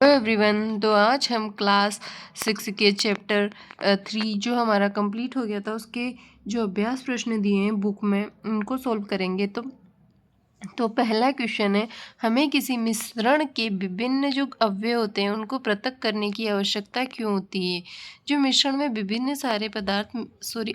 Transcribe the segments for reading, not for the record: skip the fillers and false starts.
Hello everyone. तो आज हम क्लास 6 के चैप्टर 3 जो हमारा कंप्लीट हो गया था उसके जो अभ्यास प्रश्न दिए हैं बुक में उनको सॉल्व करेंगे। तो पहला क्वेश्चन है, हमें किसी मिश्रण के विभिन्न जो अवयव होते हैं उनको पृथक करने की आवश्यकता क्यों होती है। जो मिश्रण में विभिन्न सारे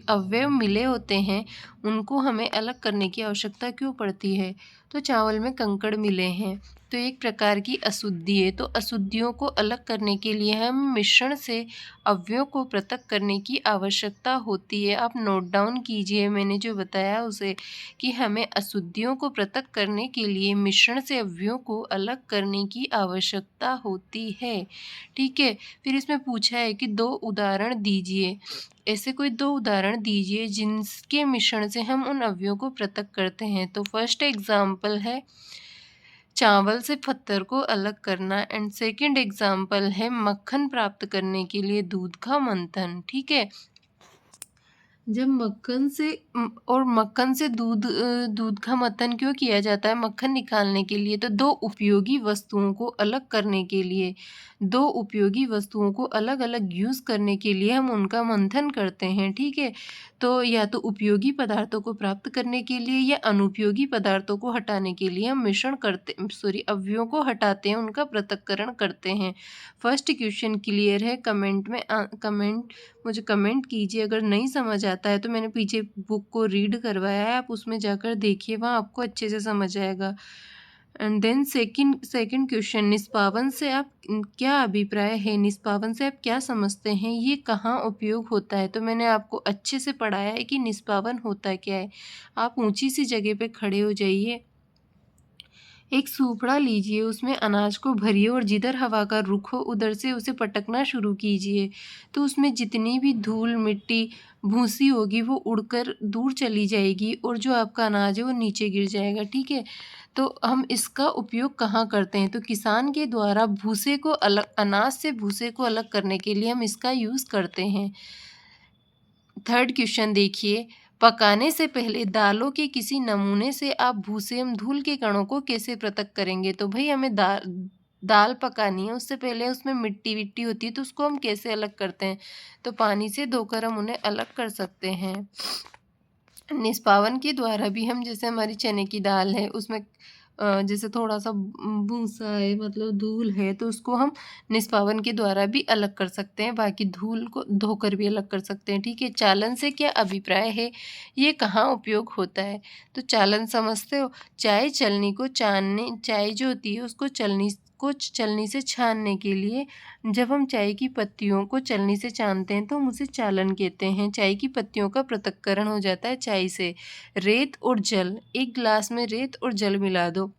अवयव मिले होते हैं उनको हमें अलग करने की आवश्यकता क्यों पड़ती है। तो चावल में कंकड़ मिले हैं तो एक प्रकार की अशुद्धि है, तो अशुद्धियों को अलग करने के लिए हम मिश्रण से अवयवों को पृथक करने की आवश्यकता होती है। आप नोट डाउन कीजिए मैंने जो बताया उसे, कि हमें अशुद्धियों को पृथक करने के लिए मिश्रण से अवयवों को अलग करने की आवश्यकता होती है। ठीक है, फिर इसमें पूछा है कि 2 उदाहरण दीजिए। ऐसे कोई 2 उदाहरण दीजिए जिनके मिश्रण से हम उन अवयवों को पृथक करते हैं। तो फर्स्ट एग्जाम्पल है चावल से पत्थर को अलग करना एंड सेकंड एग्जाम्पल है मक्खन प्राप्त करने के लिए दूध का मंथन। ठीक है, जब मक्खन से दूध का मंथन क्यों किया जाता है? मक्खन निकालने के लिए। तो दो उपयोगी वस्तुओं को अलग करने के लिए, दो उपयोगी वस्तुओं को अलग अलग यूज़ करने के लिए हम उनका मंथन करते हैं। ठीक है, तो या तो उपयोगी पदार्थों को प्राप्त करने के लिए या अनुपयोगी पदार्थों को हटाने के लिए हम अवयवों को हटाते हैं, उनका पृथक्करण करते हैं। फर्स्ट क्वेश्चन क्लियर है? मुझे कमेंट कीजिए। अगर नहीं समझ आता है तो मैंने पीछे बुक को रीड करवाया है, आप उसमें जाकर देखिए, वहाँ आपको अच्छे से समझ आएगा। एंड देन सेकंड क्वेश्चन, निष्पादन से आप क्या अभिप्राय है? निष्पादन से आप क्या समझते हैं? ये कहाँ उपयोग होता है? तो मैंने आपको अच्छे से पढ़ाया है कि निष्पादन होता क्या है। आप ऊंची सी जगह पे खड़े हो जाइए, एक सूपड़ा लीजिए, उसमें अनाज को भरिए और जिधर हवा का रुख हो उधर से उसे पटकना शुरू कीजिए। तो उसमें जितनी भी धूल मिट्टी भूसी होगी वो उड़कर दूर चली जाएगी और जो आपका अनाज है वो नीचे गिर जाएगा। ठीक है, तो हम इसका उपयोग कहाँ करते हैं? तो किसान के द्वारा अनाज से भूसे को अलग करने के लिए हम इसका यूज़ करते हैं। थर्ड क्वेश्चन देखिए, पकाने से पहले दालों के किसी नमूने से आप भूसे एवं धूल के कणों को कैसे पृथक करेंगे? तो भाई हमें दाल पकानी है, उससे पहले उसमें मिट्टी-विट्टी होती है तो उसको हम कैसे अलग करते हैं? तो पानी से धोकर हम उन्हें अलग कर सकते हैं। निष्पादन के द्वारा भी हम, जैसे हमारी चने की दाल है उसमें जैसे थोड़ा-सा भूसा है, मतलब धूल है, तो उसको हम निष्पादन के द्वारा भी अलग कर सकते हैं, बाकी धूल को धोकर भी अलग कर सकते हैं। ठीक है, चालन से क्या अभिप्राय है? ये कहाँ उपयोग होता है? तो चालन समझते हो? चाय जो होती है उसको चलनी से छानने के लिए जब हम चाय की पत्तियों को चलनी से छानते हैं तो हम उसे चालन कहते हैं। चाय की पत्तियों का पृथक्करण हो जाता है चाय से। रेत और जल, एक गिलास में रेत और जल मिला दो,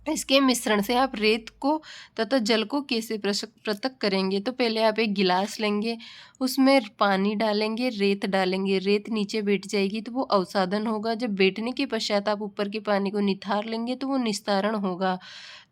इसके मिश्रण से आप रेत को तथा जल को कैसे पृथक करेंगे? तो पहले आप एक गिलास लेंगे, उसमें पानी डालेंगे, रेत डालेंगे, रेत नीचे बैठ जाएगी तो वो अवसादन होगा। जब बैठने के पश्चात आप ऊपर के पानी को निथार लेंगे तो वो निस्तारण होगा।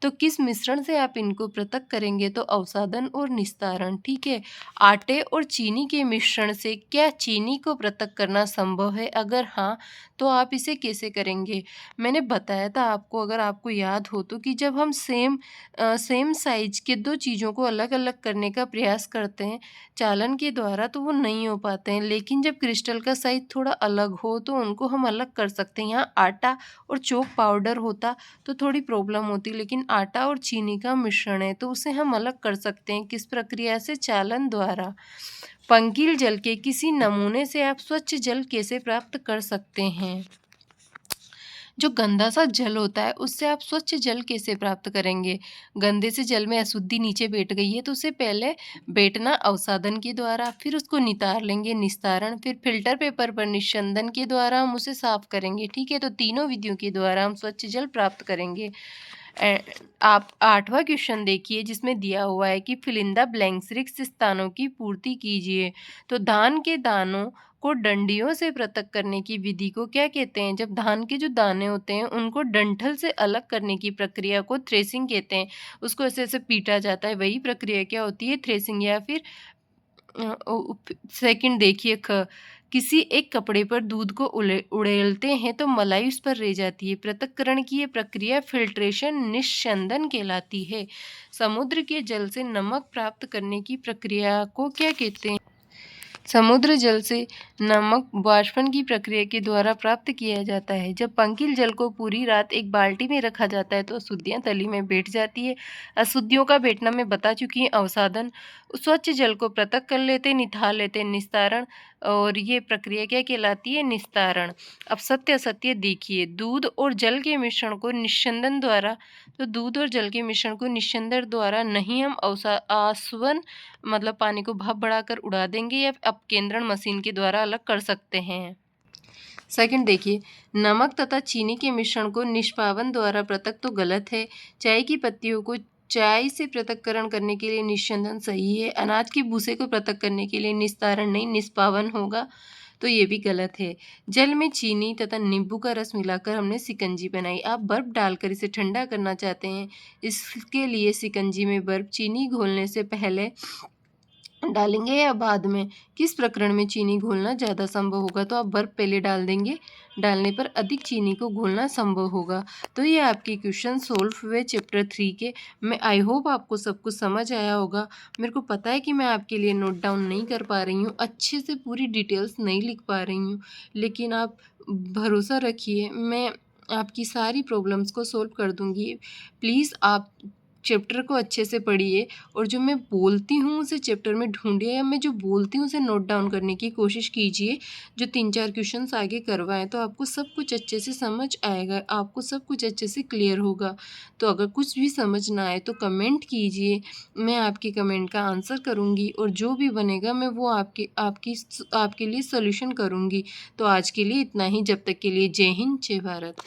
तो किस मिश्रण से आप इनको पृथक करेंगे? तो अवसादन और निस्तारण। ठीक है, आटे और चीनी के मिश्रण से क्या चीनी को पृथक करना संभव है? अगर हाँ तो आप इसे कैसे करेंगे? मैंने बताया था आपको, अगर आपको याद हो तो, कि जब हम सेम साइज के दो चीज़ों को अलग अलग करने का प्रयास करते हैं चालन के द्वारा तो वो नहीं हो पाते हैं, लेकिन जब क्रिस्टल का साइज थोड़ा अलग हो तो उनको हम अलग कर सकते हैं। यहाँ आटा और चॉक पाउडर होता तो थोड़ी प्रॉब्लम होती, लेकिन आटा और चीनी का मिश्रण है तो उसे हम अलग कर सकते हैं। किस प्रक्रिया से? चालन द्वारा। पंकिल जल के किसी नमूने से आप स्वच्छ जल कैसे प्राप्त कर सकते हैं? जो गंदा सा जल होता है उससे आप स्वच्छ जल कैसे प्राप्त करेंगे? गंदे से जल में अशुद्धि नीचे बैठ गई है तो उसे पहले बैठना अवसादन के द्वारा, फिर उसको नितार लेंगे निस्तारण, फिर फिल्टर पेपर पर निस्यंदन के द्वारा हम उसे साफ करेंगे। ठीक है, तो तीनों विधियों के द्वारा हम स्वच्छ जल प्राप्त करेंगे। आप 8वां क्वेश्चन देखिए जिसमें दिया हुआ है कि फिल इन द ब्लैंक्स, रिक्त स्थानों की पूर्ति कीजिए। तो धान के दानों को डंडियों से पृथक करने की विधि को क्या कहते हैं? जब धान के जो दाने होते हैं उनको डंठल से अलग करने की प्रक्रिया को थ्रेसिंग कहते हैं। उसको ऐसे ऐसे पीटा जाता है, वही प्रक्रिया क्या होती है? थ्रेसिंग। या फिर सेकंड देखिए, किसी एक कपड़े पर दूध को उड़ेलते हैं तो मलाई उस पर रह जाती है। पृथक्करण की ये प्रक्रिया फिल्ट्रेशन निस्यंदन कहलाती है। समुद्र के जल से नमक प्राप्त करने की प्रक्रिया को क्या कहते हैं? समुद्र जल से नमक वाष्पन की प्रक्रिया के द्वारा प्राप्त किया जाता है। जब पंकिल जल को पूरी रात एक बाल्टी में रखा जाता है तो अशुद्धियाँ तली में बैठ जाती है। अशुद्धियों का बैठना मैं बता चुकी हूँ। अवसादन, स्वच्छ जल को पृथक कर लेते, निथाल लेते, निस्तारण, और ये प्रक्रिया क्या कहलाती है? निस्तारण। अब सत्य असत्य देखिए। दूध और जल के मिश्रण को निस्यंदन द्वारा, तो दूध और जल के मिश्रण को निस्यंदन द्वारा नहीं, हम आसवन मतलब पानी को भाप बढ़ाकर उड़ा देंगे या अपकेंद्रण मशीन के द्वारा अलग कर सकते हैं। सेकंड देखिए, नमक तथा चीनी के मिश्रण को निष्पावन द्वारा पृथक तो गलत है। चाय की पत्तियों को चाय से पृथक्करण करने के लिए निस्यंदन सही है। अनाज के भूसे को पृथक करने के लिए निस्तारण नहीं, निष्पावन होगा, तो ये भी गलत है। जल में चीनी तथा नींबू का रस मिलाकर हमने शिकंजी बनाई। आप बर्फ डालकर इसे ठंडा करना चाहते हैं। इसके लिए शिकंजी में बर्फ चीनी घोलने से पहले डालेंगे या बाद में? किस प्रकरण में चीनी घोलना ज़्यादा संभव होगा? तो आप बर्फ पहले डाल देंगे, डालने पर अधिक चीनी को घोलना संभव होगा। तो ये आपके क्वेश्चन सोल्व हुए चैप्टर 3 के। मैं आई होप आपको सब कुछ समझ आया होगा। मेरे को पता है कि मैं आपके लिए नोट डाउन नहीं कर पा रही हूँ, अच्छे से पूरी डिटेल्स नहीं लिख पा रही हूँ, लेकिन आप भरोसा रखिए, मैं आपकी सारी प्रॉब्लम्स को सोल्व कर दूँगी। प्लीज़ आप चैप्टर को अच्छे से पढ़िए और जो मैं बोलती हूँ उसे चैप्टर में ढूंढिए, या मैं जो बोलती हूँ उसे नोट डाउन करने की कोशिश कीजिए। जो 3-4 क्वेश्चंस आगे करवाएं तो आपको सब कुछ अच्छे से समझ आएगा, आपको सब कुछ अच्छे से क्लियर होगा। तो अगर कुछ भी समझ ना आए तो कमेंट कीजिए, मैं आपके कमेंट का आंसर करूँगी और जो भी बनेगा मैं वो आपके लिए सोल्यूशन करूँगी। तो आज के लिए इतना ही। जब तक के लिए जय हिंद, जय भारत।